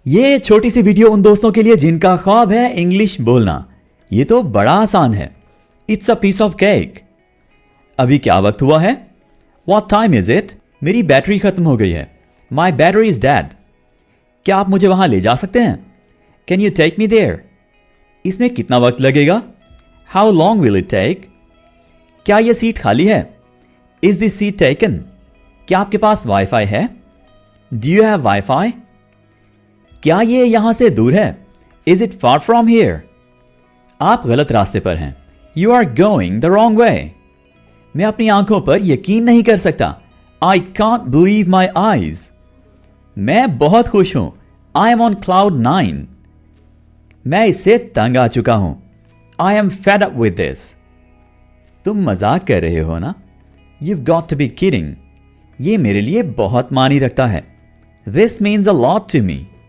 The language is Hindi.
ये छोटी सी वीडियो उन दोस्तों के लिए जिनका ख्वाब है इंग्लिश बोलना। ये तो बड़ा आसान है। It's a piece of cake. अभी क्या वक्त हुआ है? What time is it? मेरी बैटरी खत्म हो गई है। My battery is dead. क्या आप मुझे वहां ले जा सकते हैं? Can you take me there? इसमें कितना वक्त लगेगा? How long will it take? क्या यह सीट खाली है? Is this seat taken? क्या आपके पास वाईफाई है? Do you have Wi-Fi? क्या ये यहां से दूर है? Is it far from here? आप गलत रास्ते पर हैं। You are going the wrong way. मैं अपनी आंखों पर यकीन नहीं कर सकता। I can't believe my eyes. मैं बहुत खुश हूं। I am on cloud 9. मैं इससे तंग आ चुका हूं। I am fed up with this. तुम मजाक कर रहे हो ना? You've got to be kidding. ये मेरे लिए बहुत मानी रखता है। This means a lot to me.